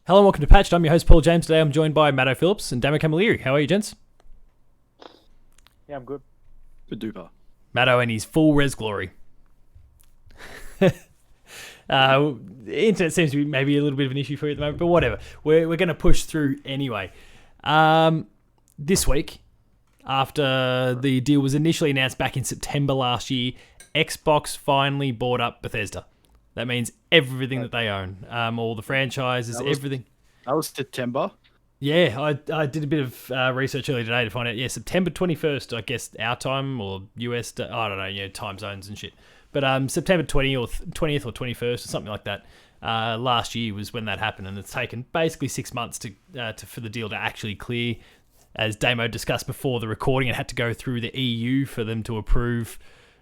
Hello and welcome to Patched. I'm your host, Paul James. Today I'm joined by Matto Phillips and Damo Camilleri. How are you, gents? Yeah, I'm good. Good duper. Matto in his full res glory. The internet seems to be maybe a little bit of an issue for you at the moment, but whatever. We're going to push through anyway. This week, after the deal was initially announced back in September last year, Xbox finally bought up Bethesda. That means everything that they own, all the franchises, everything. That was September. Yeah, I did a bit of research earlier today to find out. Yeah, September 21st, I guess, our time or US, I don't know, time zones and shit. But September 20th or 21st or something like that, last year was when that happened. And it's taken basically 6 months for the deal to actually clear. As Damo discussed before the recording, it had to go through the EU for them to approve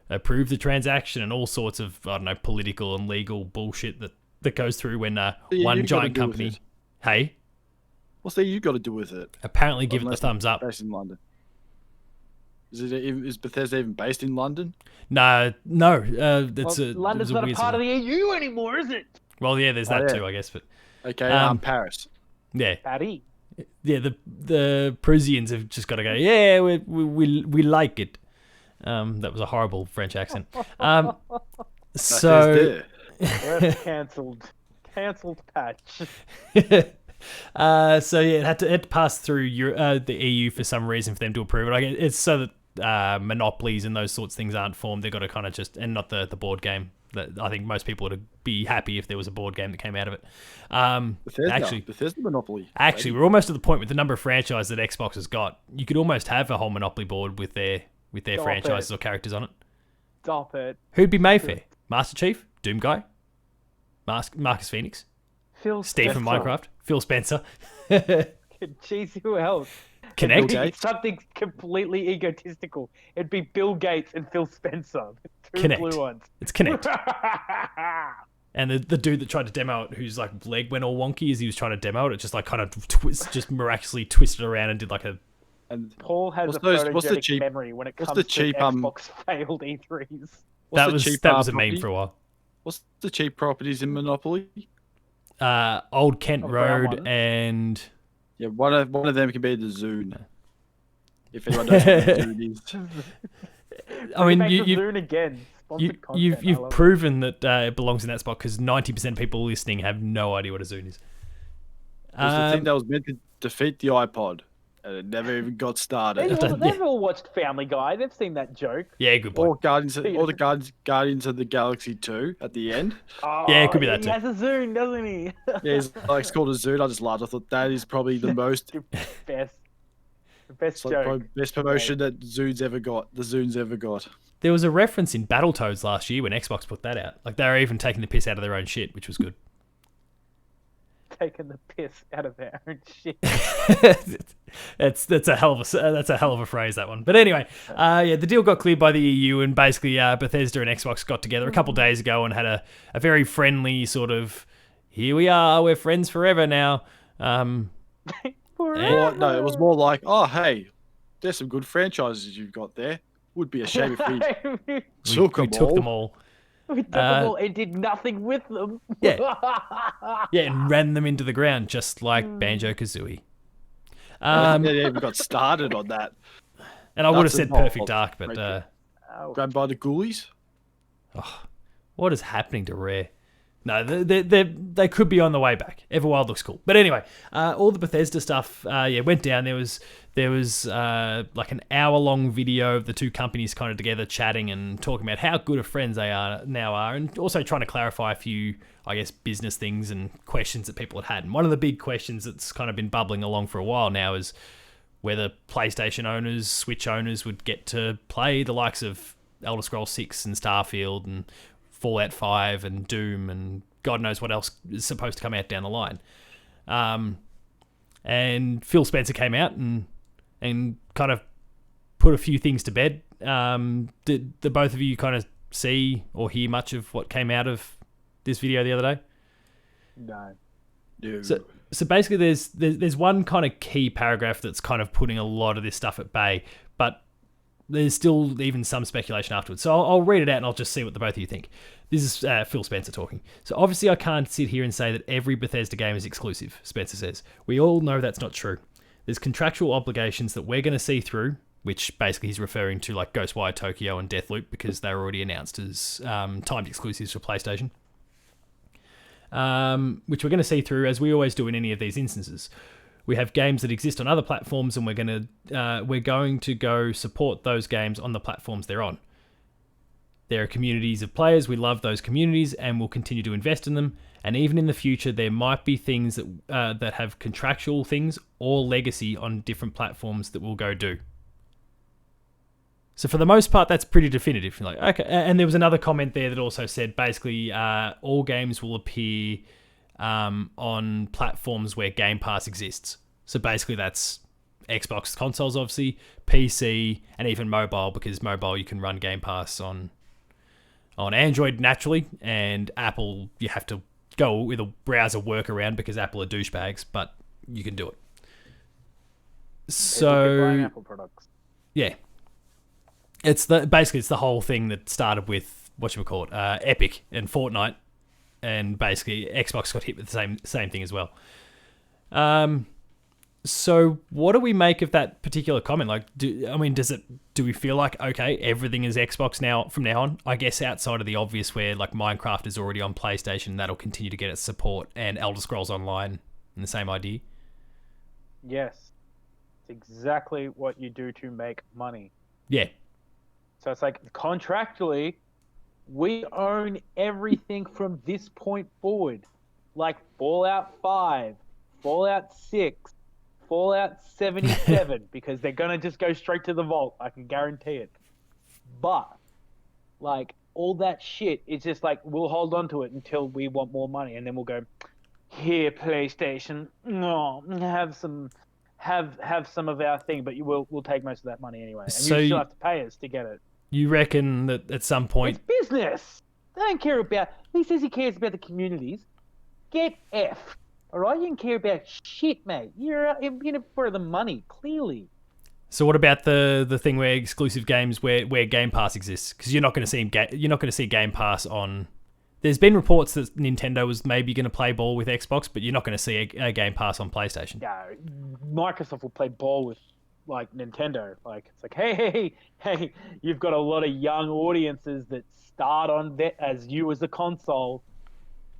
the transaction and all sorts of, I don't know, political and legal bullshit that goes through when one giant company... Hey? What's that you got to do with it? Apparently give it the thumbs up. Based in London. Is Bethesda even based in London? No. London's not a part of the EU anymore, is it? Well, yeah, there's that too, I guess. But okay, Paris. Yeah, Paris. Yeah. The Parisians have just got to go. Yeah, we like it. That was a horrible French accent. So Cancelled patch. So yeah, it had to pass through the EU for some reason for them to approve it. I guess it's so that monopolies and those sorts of things aren't formed. They've got to kind of just, and not the board game. I think most people would be happy if there was a board game that came out of it. Bethesda monopoly. Actually, we're almost to the point with the number of franchises that Xbox has got. You could almost have a whole monopoly board with their franchises or characters on it. Stop it. Who'd be Mayfair? Master Chief, Doom Guy, Marcus Phoenix, Steve from Minecraft, Phil Spencer. Jeez, who else? Connect. Something completely egotistical. It'd be Bill Gates and Phil Spencer. Two Connect. blue ones. It's Connect. And the dude that tried to demo it, whose like leg went all wonky as he was trying to demo it, just like kind of just miraculously twisted around and did like a. And Paul has photogenic memory when it comes to Xbox failed E3s. That was a meme for a while. What's the cheap properties in Monopoly? Old Kent Road and... Yeah, one of them can be the Zune. If anyone knows what the Zune is. I mean, you've proven that it belongs in that spot because 90% of people listening have no idea what a Zune is. It was the thing that was meant to defeat the iPod, and it never even got started. They've all watched Family Guy. They've seen that joke. Yeah, good point. Or Guardians of the Galaxy 2 at the end. Oh, yeah, it could be that he too. has a Zune, doesn't he? Yeah, it's called a Zune. I just laughed. I thought that is probably the most best joke. Best promotion that the Zune's ever got. There was a reference in Battletoads last year when Xbox put that out. Like they were even taking the piss out of their own shit, which was good. Taking the piss out of their own shit. that's a hell of a phrase, that one. But anyway, the deal got cleared by the EU, and basically Bethesda and Xbox got together a couple of days ago and had a very friendly sort of, here we are, we're friends forever now. No, it was more like, oh hey, there's some good franchises you've got there. Would be a shame if we took them all. We took them all and did nothing with them. Yeah, and ran them into the ground just like Banjo-Kazooie. They even got started on that. And I would have said Perfect Dark, but grabbed by the ghoulies. Oh, what is happening to Rare? No, they could be on the way back. Everwild looks cool, but anyway, all the Bethesda stuff, went down. There was like an hour-long video of the two companies kind of together chatting and talking about how good of friends they are, and also trying to clarify a few, I guess, business things and questions that people had. And one of the big questions that's kind of been bubbling along for a while now is whether PlayStation owners, Switch owners would get to play the likes of Elder Scrolls 6 and Starfield and Fallout 5 and Doom and God knows what else is supposed to come out down the line. And Phil Spencer came out and kind of put a few things to bed. Did the both of you kind of see or hear much of what came out of this video the other day? No. So basically there's one kind of key paragraph that's kind of putting a lot of this stuff at bay, but there's still even some speculation afterwards. So I'll read it out and I'll just see what the both of you think. This is Phil Spencer talking. So obviously I can't sit here and say that every Bethesda game is exclusive, Spencer says. We all know that's not true. There's contractual obligations that we're going to see through, which basically he's referring to like Ghostwire Tokyo and Deathloop because they were already announced as timed exclusives for PlayStation. Which we're going to see through as we always do in any of these instances. We have games that exist on other platforms, and we're going to go support those games on the platforms they're on. There are communities of players. We love those communities, and we'll continue to invest in them. And even in the future, there might be things that have contractual things or legacy on different platforms that we'll go do. So for the most part, that's pretty definitive. Like, okay. And there was another comment there that also said basically all games will appear on platforms where Game Pass exists. So basically that's Xbox consoles, obviously, PC, and even mobile, because mobile you can run Game Pass on Android naturally, and Apple you have to go with a browser workaround because Apple are douchebags, but you can do it. So Apple products. Yeah. It's the whole thing that started with Epic and Fortnite, and basically Xbox got hit with the same thing as well. So what do we make of that particular comment? Like, do we feel like, okay, everything is Xbox now from now on? I guess outside of the obvious where like Minecraft is already on PlayStation, that'll continue to get its support, and Elder Scrolls Online, and the same idea. Yes, it's exactly what you do to make money. Yeah. So it's like contractually, we own everything from this point forward. Like Fallout 5, Fallout 6, Fallout 77, because they're going to just go straight to the vault. I can guarantee it. But, like, all that shit is just like, we'll hold on to it until we want more money. And then we'll go, here, PlayStation, no, have some of our thing, but we'll take most of that money anyway. And so you still have to pay us to get it. You reckon that at some point... It's business. They don't care about... He says he cares about the communities. Get F. All right? You don't care about shit, mate. You're in it for the money, clearly. So what about the thing where exclusive games where Game Pass exists? Because you're not going to see Game Pass on... There's been reports that Nintendo was maybe going to play ball with Xbox, but you're not going to see a Game Pass on PlayStation. Yeah, Microsoft will play ball with like Nintendo. Like it's like, hey, you've got a lot of young audiences that start on that as you as a console.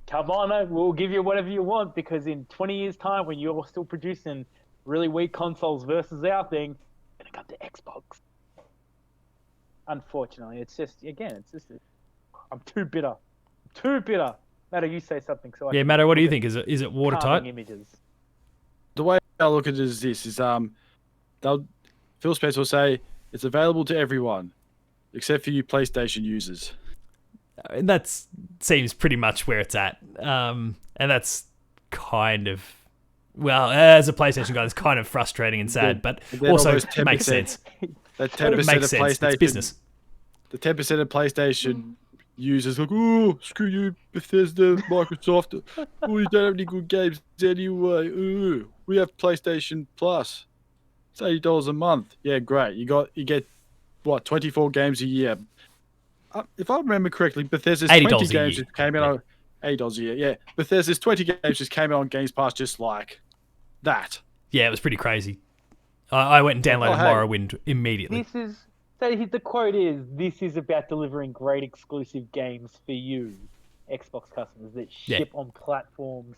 Come on, we'll give you whatever you want, because in 20 years' time, when you're still producing really weak consoles versus our thing, it's gonna come to Xbox. Unfortunately, it's just I'm too bitter. Matter, you say something. So Matter, what do you think? Is it watertight? Images. The way I look at it is this: Phil Spencer will say it's available to everyone, except for you PlayStation users. That seems pretty much where it's at, and that's kind of, well, as a PlayStation guy, it's kind of frustrating and sad, but also it makes sense. That 10% of PlayStation, it's business. The 10% of PlayStation users like, oh, screw you, Bethesda, Microsoft. Oh, you don't have any good games anyway. Ooh, we have PlayStation Plus. It's $80 a month. Yeah, great. You get what, 24 games a year. If I remember correctly, Bethesda's 20 games just came out on $80 a year. Yeah, Bethesda's 20 games just came out on Games Pass just like that. Yeah, it was pretty crazy. I went and downloaded Morrowind immediately. The quote is, "This is about delivering great exclusive games for you, Xbox customers that ship on platforms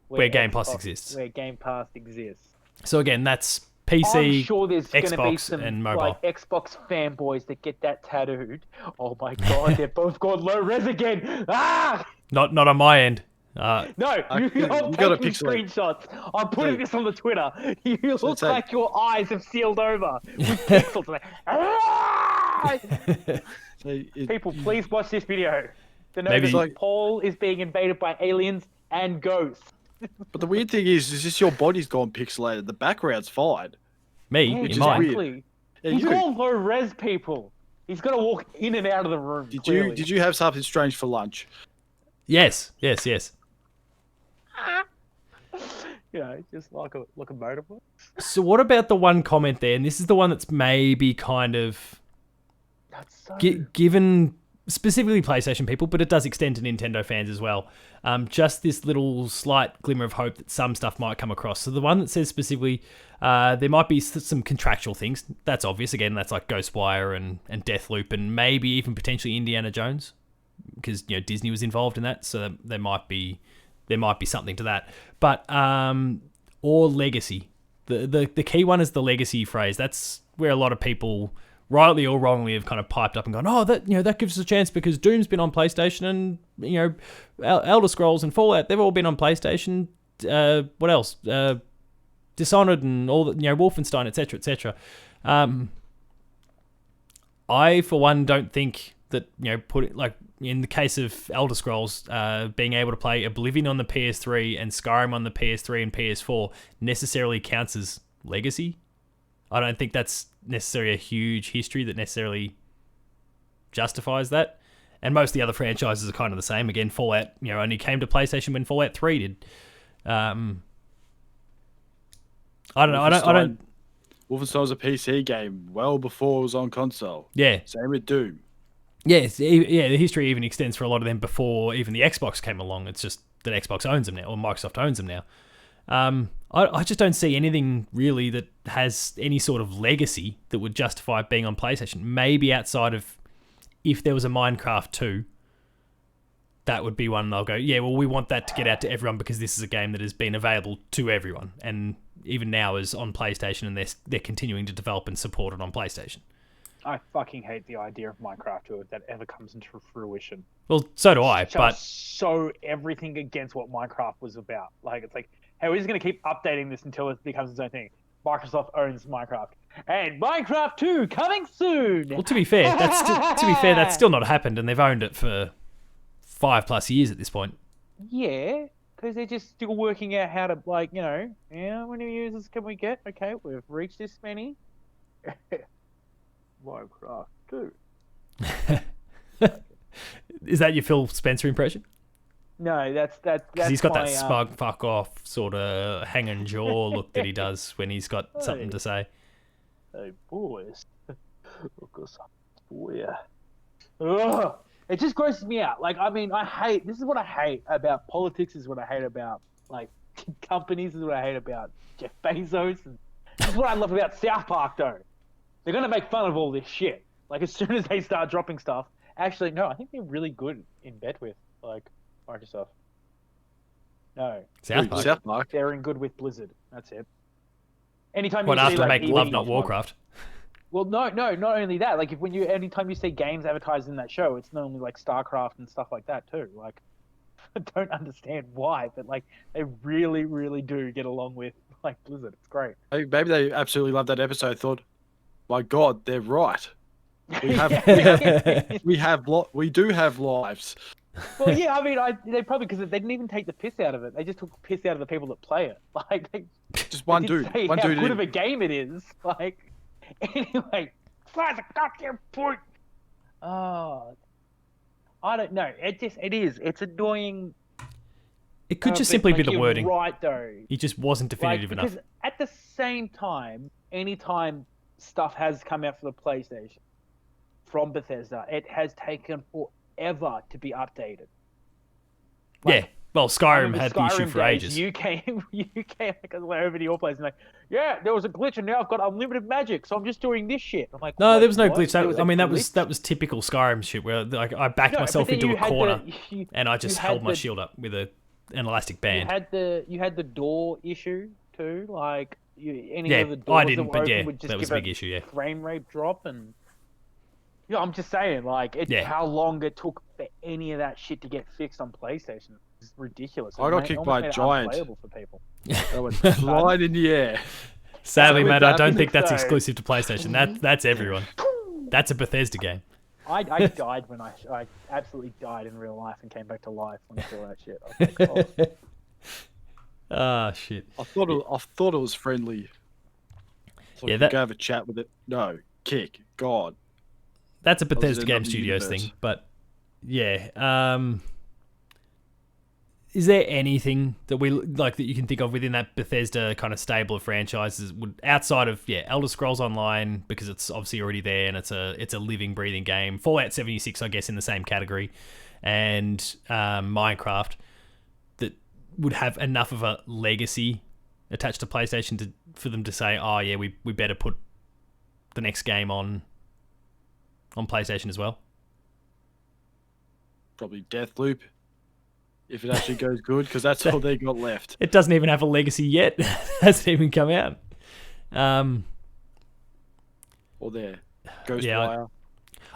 where Game Pass exists." Where Game Pass exists. So again, that's PC, I'm sure there's going to be some and mobile. Like Xbox fanboys that get that tattooed. Oh my god, they've both gone low res again. Ah! Not on my end. No, you're taking screenshots. I'm putting this on the Twitter. You look like your eyes have sealed over with pixels. People, please watch this video. To know that Paul is being invaded by aliens and ghosts. But the weird thing is just your body's gone pixelated. The background's fine. Exactly. He's gone low res, people. He's got to walk in and out of the room. Did you have something strange for lunch? Yes. Just like a motorbike. So what about the one comment there? And this is the one that's maybe kind of That's so... Given specifically PlayStation people, but it does extend to Nintendo fans as well. Just this little slight glimmer of hope that some stuff might come across. So the one that says specifically there might be some contractual things. That's obvious. Again, that's like Ghostwire and Deathloop and maybe even potentially Indiana Jones, because Disney was involved in that. So there might be something to that. But or legacy. The key one is the legacy phrase. That's where a lot of people, rightly or wrongly, have kind of piped up and gone, oh, that gives us a chance because Doom's been on PlayStation and Elder Scrolls and Fallout, they've all been on PlayStation. What else? Dishonored and all the Wolfenstein, etc., etc. I for one don't think that put it like in the case of Elder Scrolls, being able to play Oblivion on the PS3 and Skyrim on the PS3 and PS4 necessarily counts as legacy. I don't think that's necessarily a huge history that necessarily justifies that. And most of the other franchises are kind of the same. Again, Fallout, only came to PlayStation when Fallout 3 did. I don't know. I don't. Wolfenstein was a PC game well before it was on console. Yeah. Same with Doom. Yes. Yeah. The history even extends for a lot of them before even the Xbox came along. It's just that Xbox owns them now, or Microsoft owns them now. I just don't see anything really that has any sort of legacy that would justify being on PlayStation. Maybe outside of if there was a Minecraft 2, that would be one they'll go, yeah, well, we want that to get out to everyone because this is a game that has been available to everyone. And even now is on PlayStation and they're continuing to develop and support it on PlayStation. I fucking hate the idea of Minecraft 2 if that ever comes into fruition. Well, so do I, but... so everything against what Minecraft was about. Like, it's like, hey, we're just going to keep updating this until it becomes its own thing. Microsoft owns Minecraft. And Minecraft 2 coming soon! Well, to be fair, that's still not happened, and they've owned it for 5+ years at this point. Yeah, because they're just still working out how to, like, how many users can we get? Okay, we've reached this many. Minecraft 2. Is that your Phil Spencer impression? No, that's because he's got that smug fuck off sort of hanging jaw look that he does when he's got something to say. Hey boys, look at something for you. Ugh. It just grosses me out. Like, I mean, this is what I hate about politics. This is what I hate about like companies. This is what I hate about Jeff Bezos. And this is what I love about South Park, though. They're gonna make fun of all this shit. Like, as soon as they start dropping stuff. Actually, no, I think they're really good in bed with like Microsoft. No. South Park. They're in good with Blizzard. That's it. Anytime you what, see, after like, make Love Not Warcraft? Well, no, not only that. Like, anytime you see games advertised in that show, it's not only like StarCraft and stuff like that too. Like, I don't understand why, but like, they really, really do get along with like Blizzard. It's great. Maybe they absolutely loved that episode. Thought, my God, they're right. We do have lives. Well, yeah, I mean, they probably, because they didn't even take the piss out of it. They just took the piss out of the people that play it. Like, just one dude. Say one how dude. Good of a game it is. Like, anyway, that's a goddamn point. Oh, I don't know. It is. It's annoying. It could just simply be the wording. Right, though. It just wasn't definitive enough. Because at the same time, anytime stuff has come out for the PlayStation from Bethesda, it has taken forever to be updated. Like, yeah, well, Skyrim had the issue for ages. You came like over to your place and like, yeah, there was a glitch and now I've got unlimited magic, so I'm just doing this shit. I'm like, no, there was no glitch. That was typical Skyrim shit where like I backed myself into a corner and I just held my shield up with an elastic band. You had the door issue too, like any of the doors I didn't, but yeah, would just that was a big issue. Yeah, frame rate drop and. Yeah, I'm just saying, like, how long it took for any of that shit to get fixed on PlayStation. It's ridiculous. I got kicked by a giant. For people. I went flying in the air. Sadly, Matt, I don't think that's exclusive to PlayStation. That's everyone. That's a Bethesda game. I died when I absolutely died in real life and came back to life when I saw that shit. I was like, oh. Shit. I thought it was friendly. Go have a chat with it. No, kick. God. That's a Bethesda Game Studios thing, but yeah, is there anything that we like that you can think of within that Bethesda kind of stable of franchises would outside of Elder Scrolls Online, because it's obviously already there and it's a living, breathing game. Fallout 76, I guess, in the same category, and Minecraft, that would have enough of a legacy attached to PlayStation for them to say, oh yeah, we better put the next game on PlayStation as well. Probably Deathloop, if it actually goes good, because that's all they got left. It doesn't even have a legacy yet. It hasn't even come out. Or there, Ghostwire. Yeah,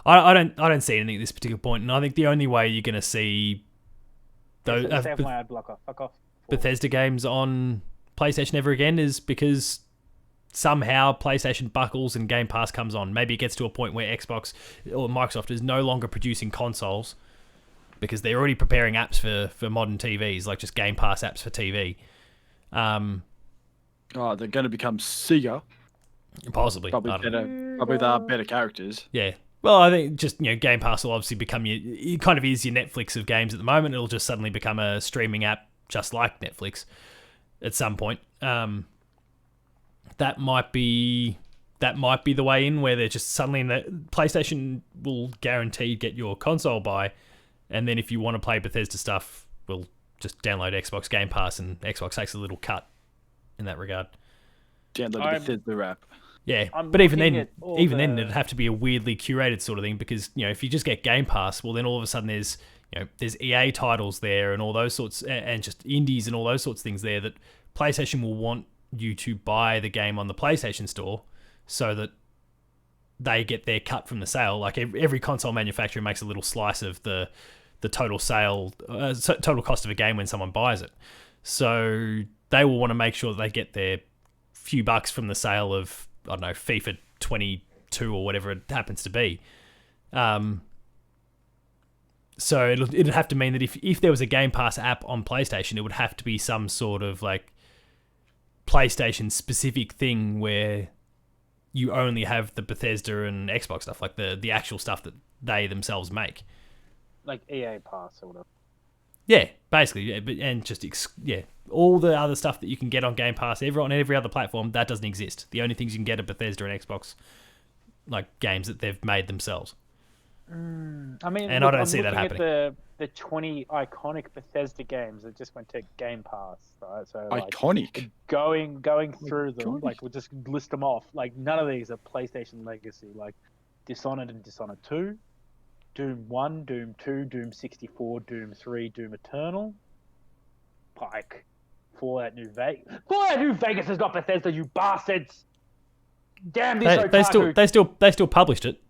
I don't see anything at this particular point, and I think the only way you're going to see those fuck off. Bethesda games on PlayStation ever again is because somehow PlayStation buckles and Game Pass comes on. Maybe it gets to a point where Xbox or Microsoft is no longer producing consoles because they're already preparing apps for modern TVs, like just Game Pass apps for TV. Oh, they're going to become Sega. Possibly. Probably they are better characters. Yeah. Well, I think just, Game Pass will obviously become it kind of is your Netflix of games at the moment. It'll just suddenly become a streaming app just like Netflix at some point. That might be the way in, where they're just suddenly PlayStation will guarantee get your console buy, and then if you want to play Bethesda stuff, we'll just download Xbox Game Pass, and Xbox takes a little cut in that regard. Download Bethesda app. Yeah, but even then it'd have to be a weirdly curated sort of thing, because if you just get Game Pass, well then all of a sudden there's EA titles there and all those sorts, and just indies and all those sorts of things there that PlayStation will want you to buy the game on the PlayStation Store so that they get their cut from the sale. Like every console manufacturer makes a little slice of the total sale, total cost of a game when someone buys it. So they will want to make sure that they get their few bucks from the sale of, I don't know, FIFA 22 or whatever it happens to be. So it'd have to mean that if there was a Game Pass app on PlayStation, it would have to be some sort of like PlayStation specific thing where you only have the Bethesda and Xbox stuff, like the actual stuff that they themselves make. Like EA Pass or whatever. Yeah, basically, and just all the other stuff that you can get on Game Pass, on every other platform, that doesn't exist. The only things you can get are Bethesda and Xbox, like games that they've made themselves. I mean, and I don't see that happening. At the 20 iconic Bethesda games that just went to Game Pass, right? So iconic. Going through them, like we'll just list them off. Like none of these are PlayStation legacy. Like Dishonored and Dishonored 2. Doom 1, Doom 2, Doom 64, Doom 3, Doom Eternal. Like, Fallout New Vegas. Fallout New Vegas has got Bethesda, you bastards! Damn this Otaku! They still published it.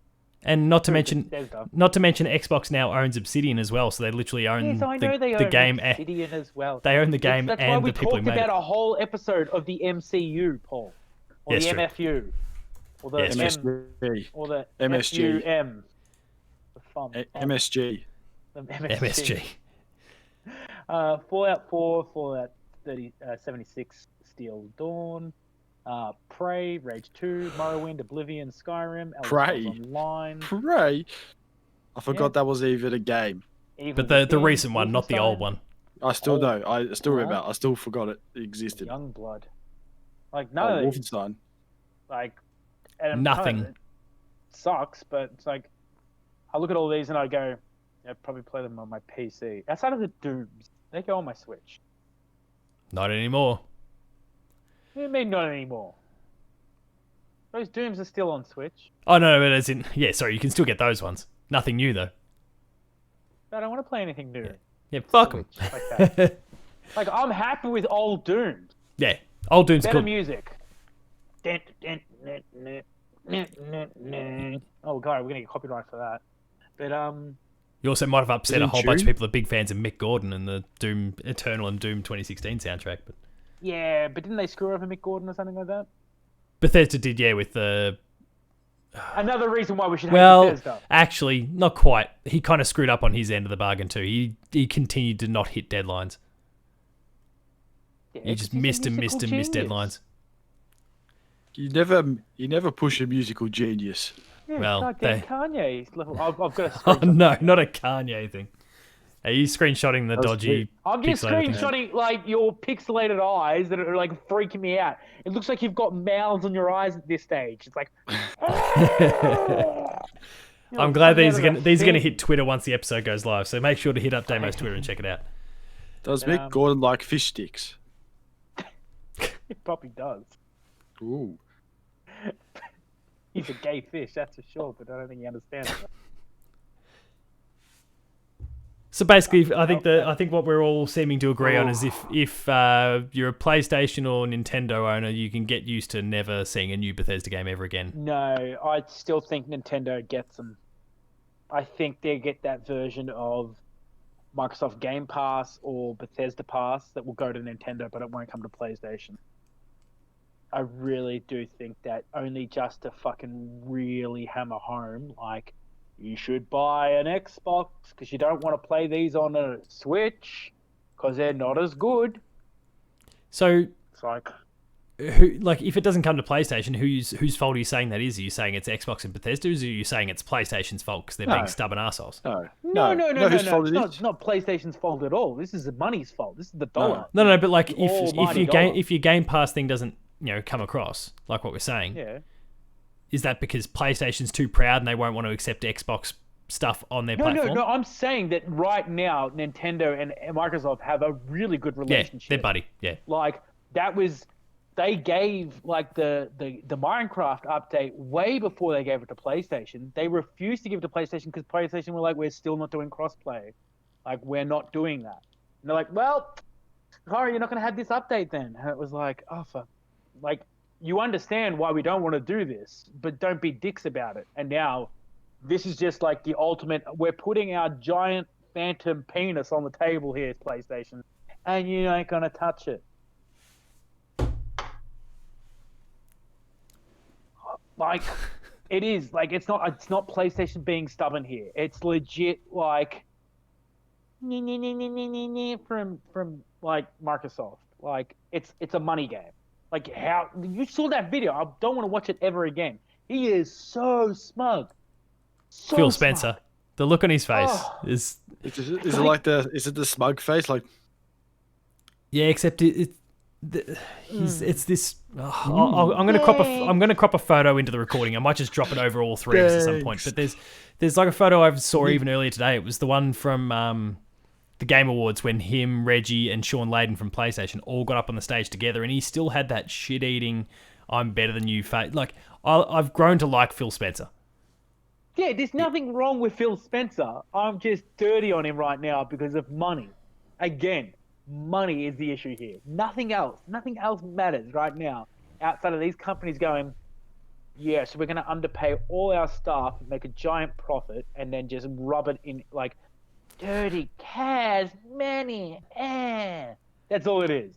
And not to mention Xbox now owns Obsidian as well, so they literally own the game. Obsidian as well. They own the game and the people who made it. That's why we talked about a whole episode of the MCU, Paul. Or the MFU. Or the MSG. Or the MSG. FUM. MSG. MSG. Fallout 4, Fallout 76, Steel Dawn, Prey, Rage 2, Morrowind, Oblivion, Skyrim, Elder Prey. Scrolls Online. Prey? I forgot that was even a game. But the recent one, not the old one. I still know. I still remember. I still forgot it existed. Youngblood. Like, none of these. Wolfenstein. Like, and nothing. It sucks, but it's like, I look at all these and I go, I'd probably play them on my PC. Outside of the Dooms, they go on my Switch. Not anymore. What do you mean not anymore? Those Dooms are still on Switch. Oh, no, but as in... Yeah, sorry, you can still get those ones. Nothing new, though. But I don't want to play anything new. Yeah, fuck them. Like that. Like, I'm happy with old Dooms. Yeah, old Dooms better cool. music. Oh, God, we're going to get copyright for that. But, You also might have upset a whole bunch of people that are big fans of Mick Gordon and the Doom Eternal and Doom 2016 soundtrack. But yeah, but didn't they screw over Mick Gordon or something like that? Bethesda did, yeah, with the... Another reason why we should hate Bethesda. Well, actually, not quite. He kind of screwed up on his end of the bargain too. He continued to not hit deadlines. Yeah, he just missed deadlines. You never push a musical genius. Yeah, well, Kanye's level. I've got a oh no, not a Kanye thing. Are you screenshotting the That was dodgy? I'm just pixelated things? screenshotting like your pixelated eyes that are like freaking me out. It looks like you've got mouths on your eyes at this stage. It's like. I'm glad coming out these of are gonna the these are gonna thing. hit Twitter once the episode goes live. So make sure to hit up Damo's Twitter and check it out. Does Mick Gordon like fish sticks? It probably does. Ooh. He's a gay fish, that's for sure, but I don't think he understands that. So basically, I think what we're all seeming to agree on is if you're a PlayStation or Nintendo owner, you can get used to never seeing a new Bethesda game ever again. No, I still think Nintendo gets them. I think they get that version of Microsoft Game Pass or Bethesda Pass that will go to Nintendo, but it won't come to PlayStation. I really do think that only just to fucking really hammer home, like, you should buy an Xbox because you don't want to play these on a Switch because they're not as good. So, It's like, if it doesn't come to PlayStation, whose fault are you saying that is? Are you saying it's Xbox and Bethesda's, or are you saying it's PlayStation's fault because they're being stubborn assholes? no. Whose fault it is? It's not PlayStation's fault at all. This is the money's fault. This is the dollar. No, but like almighty if your Game Pass thing doesn't come across like what we're saying, Yeah. is that because PlayStation's too proud and they won't want to accept Xbox stuff on their platform? No. I'm saying that right now, Nintendo and Microsoft have a really good Yeah, relationship. they're buddy. Yeah. Like, they gave like the Minecraft update way before they gave it to PlayStation. They refused to give it to PlayStation because PlayStation were like, we're still not doing crossplay. Like, we're not doing that. And they're like, well, sorry, you're not going to have this update then. And it was like, oh, fuck. Like, you understand why we don't want to do this, but don't be dicks about it. And now, this is just like the ultimate. We're putting our giant phantom penis on the table here, PlayStation, and you ain't gonna touch it. Like, it is like it's not PlayStation being stubborn here. It's legit like from like Microsoft. Like, it's a money game. Like, how you saw that video? I don't want to watch it ever again. He is so smug. So Phil smug. Spencer. The look on his face is Is it the smug face? Like, yeah, except it's this. I'm gonna crop a photo into the recording. I might just drop it over all three of us at some point. But there's like a photo I saw even earlier today. It was the one from the Game Awards when him, Reggie, and Sean Layden from PlayStation all got up on the stage together, and he still had that shit-eating, "I'm better than you" face. Like, I've grown to like Phil Spencer. Yeah, there's nothing wrong with Phil Spencer. I'm just dirty on him right now because of money. Again, money is the issue here. Nothing else. Nothing else matters right now outside of these companies going, yeah, so we're going to underpay all our staff, make a giant profit, and then just rub it in like dirty cash money. That's all it is.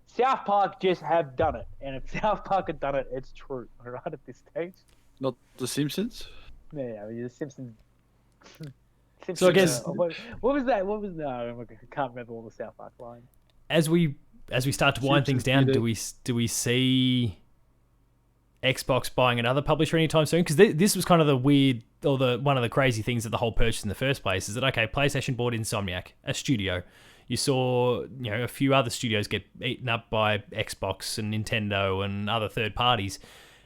South Park just have done it. And if South Park had done it, it's true. All right, at this stage. not The Simpsons? Yeah, the Simpsons. So I guess what was that? What was no? I can't remember all the South Park lines. as we start to wind things down, Simpsons, do we see Xbox buying another publisher anytime soon? Because this was kind of the weird, or one of the crazy things of the whole purchase in the first place. Is that okay? PlayStation bought Insomniac, a studio. You saw a few other studios get eaten up by Xbox and Nintendo and other third parties,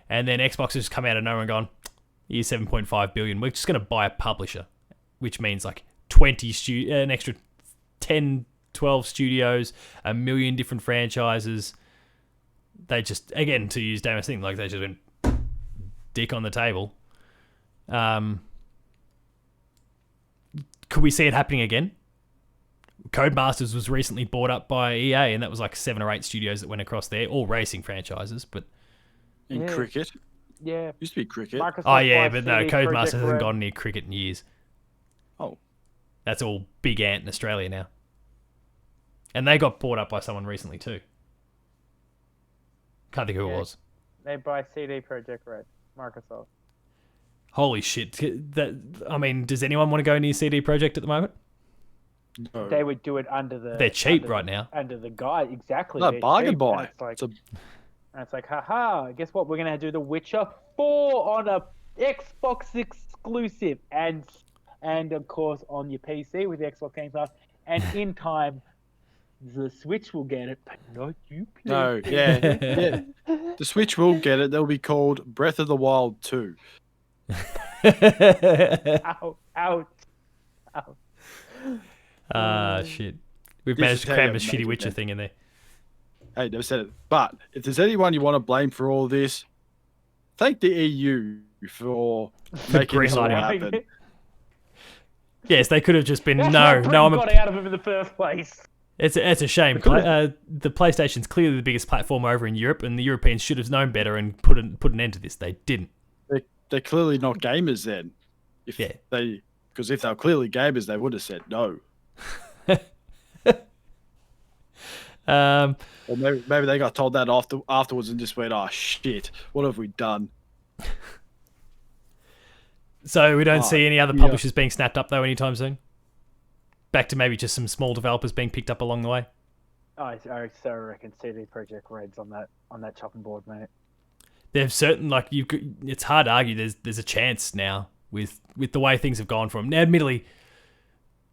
and then Xbox has come out of nowhere and gone, here's $7.5 billion. We're just going to buy a publisher, which means like an extra 10, 12 studios, a million different franchises. They just, again, to use Damo's thing, like they just went dick on the table. Could we see it happening again? Codemasters was recently bought up by EA, and that was like 7 or 8 studios that went across there, all racing franchises, but In cricket? Yeah. Used to be cricket. Microsoft oh yeah, buys but no, CD Codemasters Projekt hasn't Red. gone near cricket in years. Oh. That's all Big Ant in Australia now. And they got bought up by someone recently too. Can't think who it was. They buy CD Projekt Red. Microsoft. Holy shit. Does anyone want to go near CD Projekt at the moment? No. They would do it under the. They're cheap under right the- now. Under the guide, exactly. No, they're bargain cheap, buy. And it's like, haha, guess what? We're going to do The Witcher 4 on a Xbox exclusive. And and of course on your PC with the Xbox Game Pass. And in time, the Switch will get it, but not you. No, yeah. The Switch will get it. They'll be called Breath of the Wild 2. Ouch, ouch, ouch. Ah, shit. We've This managed is to how cram you a shitty make it, Witcher man. thing in there. Hey, never said it. But if there's anyone you want to blame for all this, thank the EU for making this all greenlighting happen. Yes, they could have just been, That's no, why no, Britain got out of him in the first place. It's a shame. The PlayStation's clearly the biggest platform over in Europe, and the Europeans should have known better and put an end to this. They didn't. They're clearly not gamers then. Yeah. Because if they were clearly gamers, they would have said no. Or maybe they got told that afterwards and just went, "Oh shit, what have we done?" So we don't see any other yeah. publishers being snapped up though anytime soon. Back to maybe just some small developers being picked up along the way. I so reckon CD Projekt Red's on that chopping board, mate. They've certain it's hard to argue. There's a chance now with the way things have gone for them. Now, admittedly,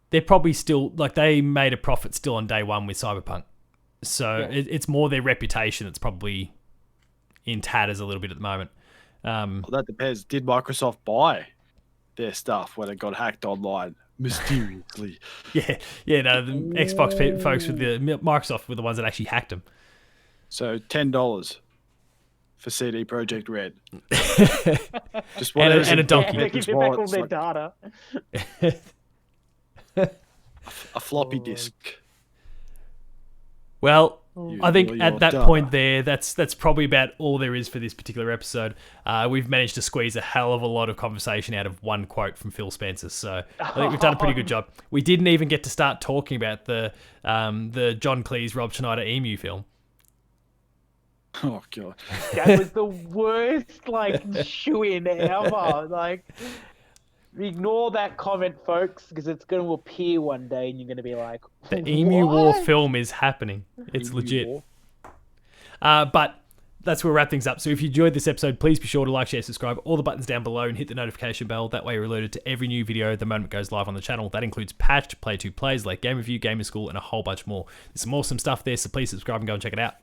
they're probably still they made a profit still on day one with Cyberpunk, so Yeah. it's more their reputation that's probably in tatters a little bit at the moment. Well, that depends. Did Microsoft buy their stuff when it got hacked online mysteriously? No, the Xbox folks with the Microsoft were the ones that actually hacked them. So $10 for CD Projekt Red. Just And whatever's a in donkey. They Microsoft's give you back all wallets, their like data. a floppy disk. Well, You I think know at your that data. point there, that's probably about all there is for this particular episode. We've managed to squeeze a hell of a lot of conversation out of one quote from Phil Spencer, so I think we've done a pretty good job. We didn't even get to start talking about the John Cleese, Rob Schneider Emu film. Oh god. That was the worst shoe-in ever. Ignore that comment, folks, because it's going to appear one day, and you're going to be like, The Emu War "What?" film is happening. It's Emu legit. War. But that's where we wrap things up. So if you enjoyed this episode, please be sure to like, share, subscribe, all the buttons down below, and hit the notification bell. That way you're alerted to every new video the moment it goes live on the channel. That includes Patched, Play 2 Plays, like Game Review, Gamer School, and a whole bunch more. There's some awesome stuff there, so please subscribe and go and check it out.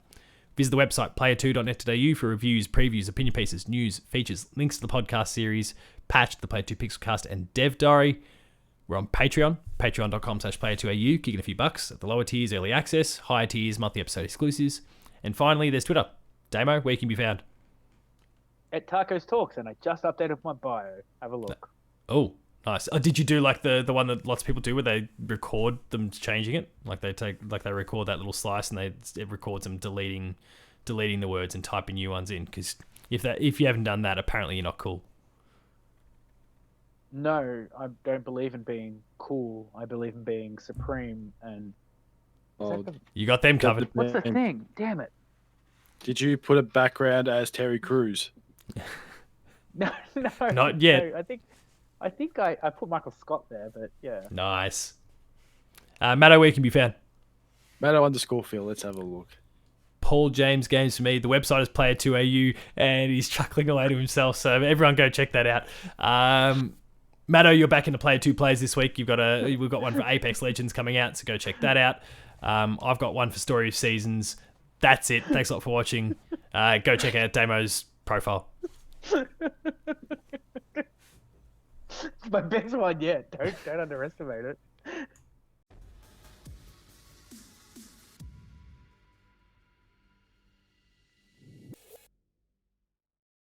Visit the website player2.net.au for reviews, previews, opinion pieces, news, features, links to the podcast series, Patched, the Player 2 Pixelcast, and Dev Diary. We're on Patreon, patreon.com/player2au, kicking a few bucks. At the lower tiers, early access, higher tiers, monthly episode exclusives. And finally, there's Twitter. Damo, where you can be found? At Tacos Talks, and I just updated my bio. Have a look. Oh, nice. Did you do the one that lots of people do where they record them changing it? They record that little slice and it records them deleting the words and typing new ones in? Because if you haven't done that, apparently you're not cool. No, I don't believe in being cool. I believe in being supreme. And Oh, You got them covered. what's the thing? Damn it! did you put a background as Terry Crews? No, Not yet. No, I think I put Michael Scott there, but yeah. Nice. Matto, where can be found? Matto_Phil. Let's have a look. Paul James Games for me. The website is player2au, and he's chuckling away to himself. So everyone go check that out. Matto, you're back into Player 2 Plays this week. We've got one for Apex Legends coming out, so go check that out. I've got one for Story of Seasons. That's it. Thanks a lot for watching. Go check out Damo's profile. My best one yet. Don't underestimate it.